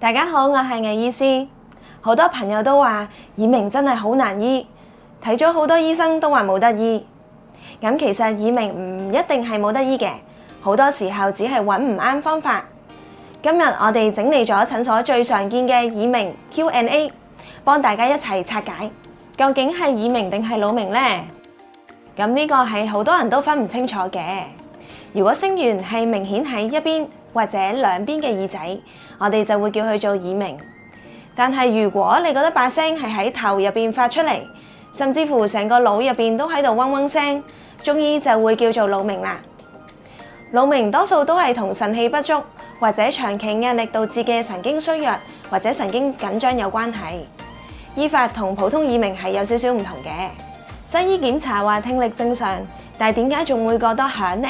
大家好，我係魏醫師。好多朋友都話耳鳴真係好難醫，睇咗好多醫生都話冇得醫。咁其實耳鳴唔一定係冇得醫嘅，好多時候只係揾唔啱方法。今日我哋整理咗診所最常見嘅耳鳴 Q&A， 幫大家一齊拆解，究竟係耳鳴定係腦鳴呢？咁呢個係好多人都分唔清楚嘅。如果聲源係明顯喺一邊或者兩邊嘅耳仔，我哋就會叫佢做耳鳴。但係如果你覺得把聲係喺頭入邊發出嚟，甚至乎成個腦入邊都喺度嗡嗡聲，中醫就會叫做腦鳴啦。腦鳴多數都係同腎氣不足或者長期壓力導致嘅神經衰弱或者神經緊張有關係。醫法同普通耳鳴係有少少唔同嘅。西醫檢查話聽力正常，但係點解仲會覺得響呢？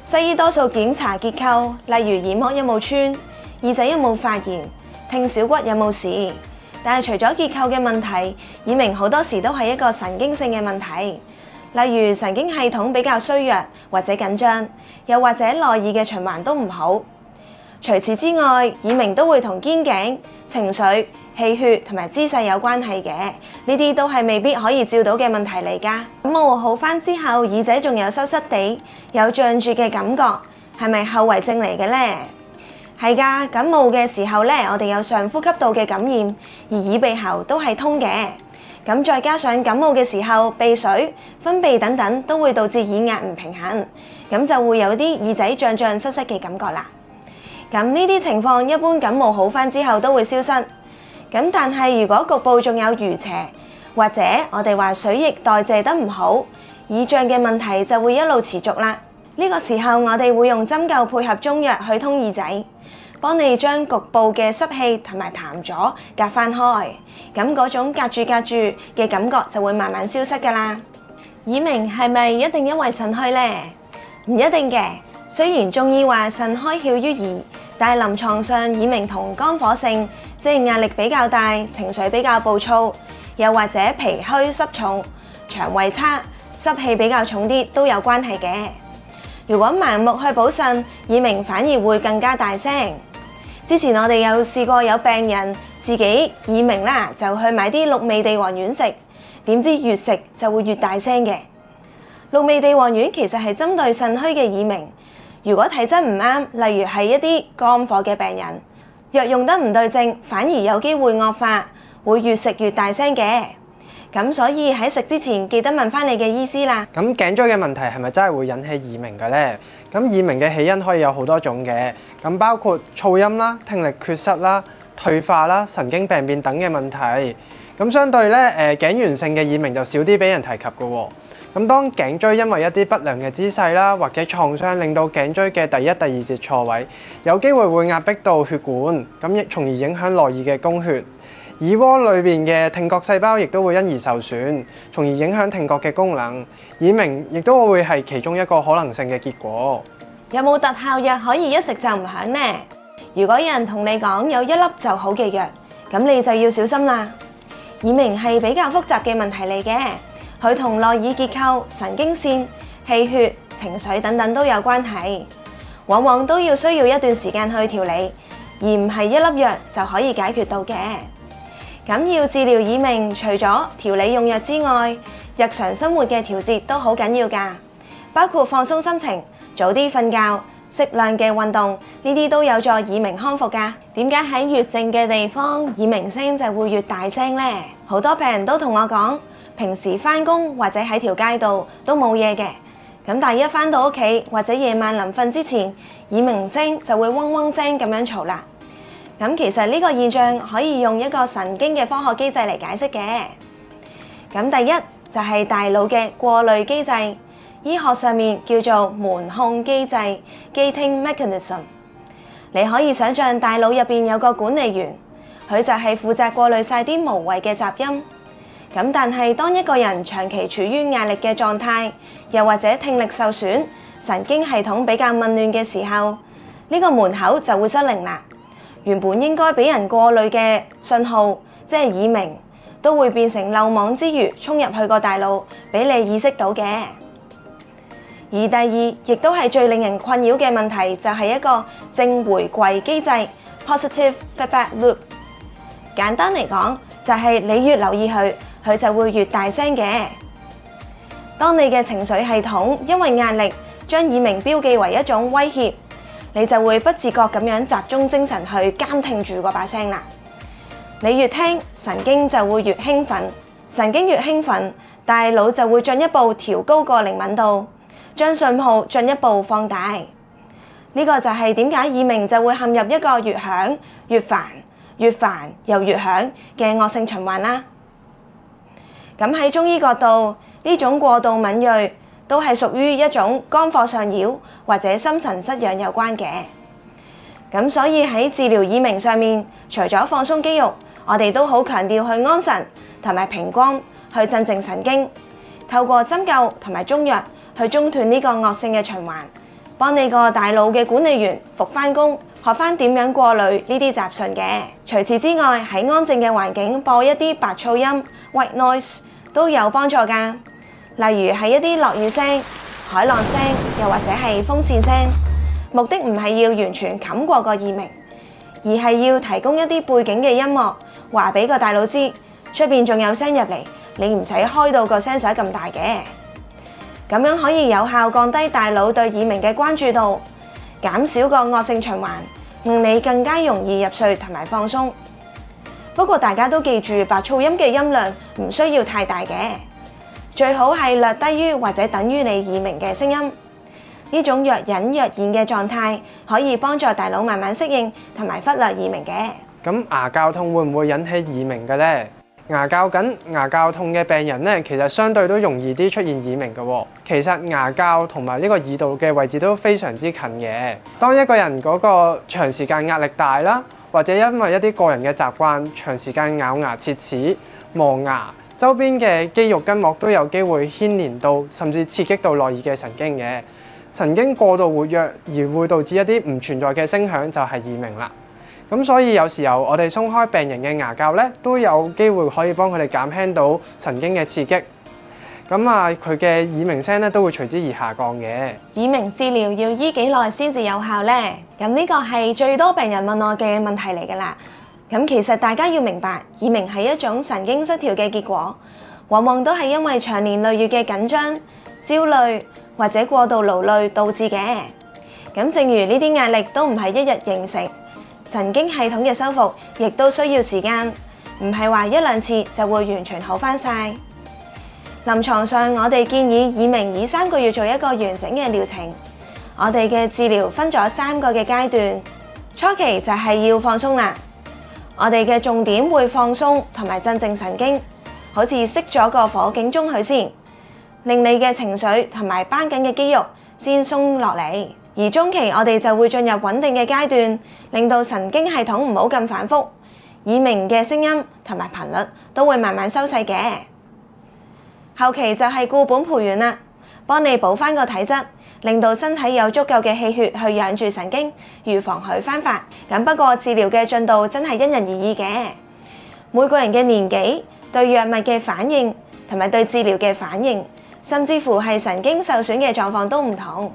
西醫多數檢查結構，例如耳膜有冇穿、耳仔有冇發炎、聽小骨有冇事。但係除咗結構嘅問題，耳鳴好多時都係一個神經性嘅問題，例如神經系統比較衰弱或者緊張，又或者內耳嘅循環都唔好。除此之外，耳鳴都會同肩頸、情緒、氣血同埋姿勢有關係嘅，呢啲都係未必可以照到嘅問題嚟㗎。感冒好返之後，耳仔仲有濕濕地、有脹住嘅感覺，係咪後遺症嚟嘅呢？係㗎，感冒嘅時候呢，我哋有上呼吸道嘅感染，而耳鼻喉都係通嘅。咁再加上感冒嘅時候，鼻水、分泌等等都會導致耳壓唔平衡，咁就會有啲耳仔脹脹濕濕嘅感覺啦。咁呢啲情況一般感冒好返之後都會消失。咁但係如果局部仲有淤邪，或者我哋話水液代謝得唔好，耳脹嘅問題就會一路持續啦。呢個時候我哋會用針灸配合中藥去通耳仔，幫你將局部嘅濕氣同埋痰阻隔返開，咁嗰種隔住嘅感覺就會慢慢消失㗎啦。耳鳴係咪一定因為腎虛呢？唔一定嘅。雖然中醫話腎開竅於耳，但係臨床上耳鳴同肝火盛，即係壓力比較大、情緒比較暴躁，又或者脾虛濕重、腸胃差、濕氣比較重啲都有關係嘅。如果盲目去補腎，耳鳴反而會更加大聲。之前我哋有試過有病人自己耳鳴啦，就去買啲鹿味地黃丸食，點知越食就會越大聲嘅。鹿味地黃丸其實係針對腎虛嘅耳鳴。如果體質唔啱，例如係一啲肝火嘅病人，藥用得唔對症，反而有機會惡化，會越食越大聲嘅。咁所以喺食之前記得問翻你嘅醫師啦。咁頸椎嘅問題係咪真係會引起耳鳴嘅呢？咁耳鳴嘅起因可以有好多種嘅，咁包括噪音啦、聽力缺失啦、退化啦、神經病變等嘅問題。咁相對咧，頸源性嘅耳鳴就少啲俾人提及嘅喎。咁當頸椎因為一啲不良嘅姿勢啦，或者創傷，令到頸椎嘅第一、第二節錯位，有機會會壓迫到血管，咁亦從而影響內耳嘅供血。耳窩裏邊嘅聽覺細胞亦都會因而受損，從而影響聽覺嘅功能。耳鳴亦都會係其中一個可能性嘅結果。有冇特效藥可以一食就唔響呢？如果有人同你講有一粒就好嘅藥，咁你就要小心啦。耳鳴係比較複雜嘅問題嚟嘅。佢同內耳結構、神經線、氣血、情緒等等都有關係，往往都要需要一段時間去調理，而唔係一粒藥就可以解決到嘅。咁要治療耳鳴，除咗調理用藥之外，日常生活嘅調節都好緊要㗎，包括放鬆心情、早啲瞓覺、適量嘅運動，呢啲都有助耳鳴康復㗎。點解喺越靜嘅地方，耳鳴聲就會越大聲呢？好多病人都同我講，平時返工或者喺條街度都冇嘢嘅，咁但係一返到屋企或者夜晚臨瞓之前，耳鳴聲就會嗡嗡聲咁樣嘈啦。咁其實呢個現象可以用一個神經嘅科學機制嚟解釋嘅。咁第一就係大腦嘅過濾機制，醫學上面叫做門控機制 （gating mechanism）。你可以想像大腦入邊有個管理員，佢就係負責過濾晒啲無謂嘅雜音。咁但係當一個人長期處於壓力嘅狀態，又或者聽力受損、神經系統比較紊亂嘅時候，呢個門口就會失靈啦。原本應該俾人過濾嘅信號，即係耳鳴，都會變成漏網之魚衝入去個大腦，俾你意識到嘅。而第二，亦都係最令人困擾嘅問題，就係一個正回饋機制 positive feedback loop。簡單嚟講，就係你越留意佢，佢就會越大聲嘅。當你嘅情緒系統因為壓力將耳鳴標記為一種威脅，你就會不自覺咁樣集中精神去監聽住嗰把聲啦。你越聽，神經就會越興奮，神經越興奮，大腦就會進一步調高個靈敏度，將信號進一步放大。呢個就係點解耳鳴就會陷入一個越響越煩、越煩又越響嘅惡性循環啦。咁喺中醫角度，呢種過度敏鋭都係屬於一種肝火上擾或者心神失養有關嘅。咁所以喺治療耳鳴上面，除咗放鬆肌肉，我哋都好強調去安神同埋平光，去鎮靜神經，透過針灸同埋中藥去中斷呢個惡性嘅循環，幫你個大腦嘅管理員復返工，學返點樣過濾呢啲雜訊嘅。除此之外，喺安靜嘅環境播一啲白噪音 （white noise） 都有幫助㗎。例如係一啲落雨聲、海浪聲，又或者係風扇聲，目的唔係要完全冚過個耳鳴，而係要提供一啲背景嘅音樂，話俾個大腦知出邊仲有聲入嚟，你唔使開到個聲勢咁大嘅。咁樣可以有效降低大腦對耳鳴嘅關注度，減少個惡性循環，令你更加容易入睡同埋放鬆。不過大家都記住，白噪音嘅音量唔需要太大嘅。最好係略低於或者等於你耳鳴嘅聲音，呢種若隱若現嘅狀態可以幫助大腦慢慢適應同埋忽略耳鳴嘅。咁牙骹痛會唔會引起耳鳴嘅呢？牙骹痛嘅病人咧，其實相對都容易啲出現耳鳴嘅喎。其實牙骹同埋呢個耳道嘅位置都非常之近嘅。當一個人嗰個長時間壓力大啦，或者因為一啲個人嘅習慣，長時間咬牙切齒、磨牙，周邊嘅肌肉筋膜都有機會牽連到，甚至刺激到內耳嘅神經嘅。神經過度活躍而會導致一啲唔存在嘅聲響，就係耳鳴啦。咁所以有時候我哋鬆開病人嘅牙骹咧，都有機會可以幫佢哋減輕到神經嘅刺激。咁佢嘅耳鳴聲咧都會隨之而下降嘅。耳鳴治療要醫幾耐先至有效呢？咁呢個係最多病人問我嘅問題嚟㗎啦。咁其實大家要明白，耳鳴係一種神經失調嘅結果，往往都係因為長年累月嘅緊張、焦慮或者過度勞累導致嘅。咁正如呢啲壓力都唔係一日形成，神經系統嘅修復亦都需要時間，唔係話一兩次就會完全好返晒。臨床上，我哋建議耳鳴以3個月做一個完整嘅療程。我哋嘅治療分咗3個嘅階段，初期就係要放鬆啦。我哋嘅重點會放鬆同埋鎮靜神經，好似熄咗個火警鐘佢先，令你嘅情緒同埋繃緊嘅肌肉先鬆落嚟。而中期我哋就會進入穩定嘅階段，令到神經系統唔好咁反覆，耳鳴嘅聲音同埋頻率都會慢慢收細嘅。後期就係固本培元啦，幫你補翻個體質，令到身體有足夠嘅氣血去養住神經，預防佢翻發。咁不過治療嘅進度真係因人而異嘅，每個人嘅年紀、對藥物嘅反應同埋對治療嘅反應，甚至乎係神經受損嘅狀況都唔同。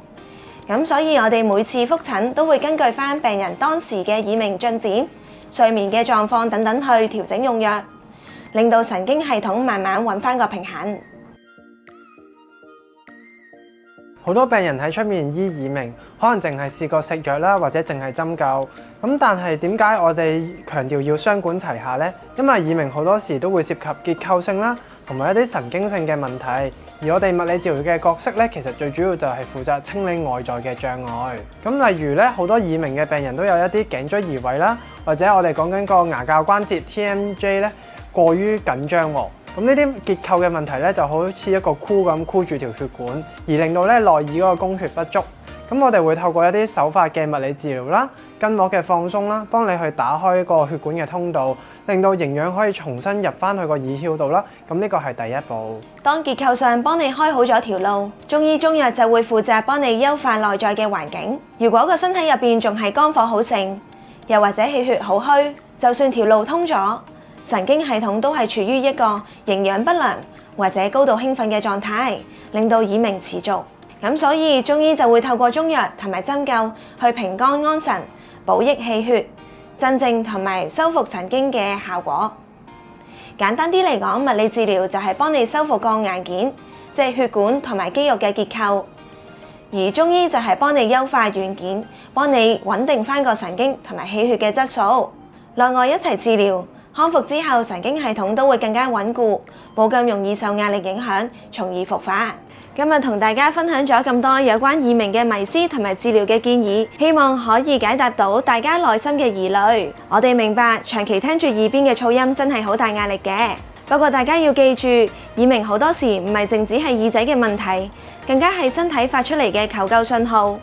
咁所以我哋每次覆診都會根據翻病人當時嘅耳鳴進展、睡眠嘅狀況等等去調整用藥，令到神經系統慢慢揾翻個平衡。好多病人喺出面醫耳鳴，可能淨係試過食藥啦，或者淨係針灸。咁但係點解我哋強調要雙管齊下呢？因為耳鳴好多時都會涉及結構性啦，同埋一啲神經性嘅問題。而我哋物理治療嘅角色咧，其實最主要就係負責清理外在嘅障礙。咁例如咧，好多耳鳴嘅病人都有一啲頸椎移位啦，或者我哋講緊個牙骹關節 TMJ 咧過於緊張喎。咁呢啲結構嘅問題咧，就好似一個箍咁箍住條血管，而令到咧內耳嗰個供血不足。咁我哋會透過一啲手法嘅物理治療啦、筋膜嘅放鬆啦，幫你去打開個血管嘅通道，令到營養可以重新入翻去個耳竅度啦。咁呢個係第一步。當結構上幫你開好咗條路，中醫中藥就會負責幫你優化內在嘅環境。如果個身體入邊仲係肝火好盛，又或者氣血好虛，就算條路通咗，神經系統都係處於一個營養不良或者高度興奮嘅狀態，令到耳鳴持續。咁所以中醫就會透過中藥同埋針灸去平肝安神、補益氣血，鎮靜同埋修復神經嘅效果。簡單啲嚟講，物理治療就係幫你修復個硬件，即係血管同埋肌肉嘅結構；而中醫就係幫你優化軟件，幫你穩定返個神經同埋氣血嘅質素。內外一齊治療，康復之後神經系統都會更加穩固，冇咁容易受壓力影響，從而復發。今日同大家分享咗咁多有關耳鳴嘅迷思同埋治療嘅建議，希望可以解答到大家內心嘅疑慮。我哋明白長期聽住耳邊嘅噪音真係好大壓力嘅，不過大家要記住，耳鳴好多時唔係淨止係耳仔嘅問題，更加係身體發出嚟嘅求救信號。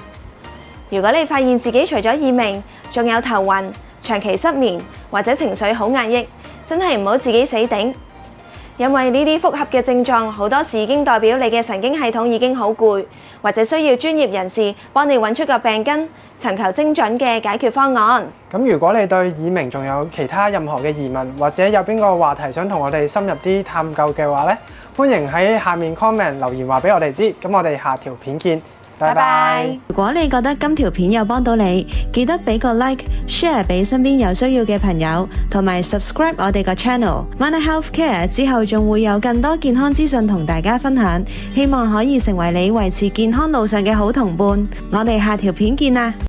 如果你發現自己除咗耳鳴，仲有頭暈、長期失眠或者情緒好壓抑，真係唔好自己死頂。因為呢啲複合嘅症狀好多時已經代表你嘅神經系統已經好攰，或者需要專業人士幫你揾出個病根，尋求精準嘅解決方案。咁如果你對耳鳴仲有其他任何嘅疑問，或者有邊個話題想同我哋深入啲探究嘅話呢，歡迎喺下面 comment 留言話俾我哋知。咁我哋下條片見。拜拜。如果你覺得今條片有幫到你，記得俾個 like、share 俾身邊有需要嘅朋友，同埋 subscribe 我哋個 channel。Mana Health Care 之後仲會有更多健康資訊同大家分享，希望可以成為你維持健康路上嘅好同伴。我哋下條片見啦！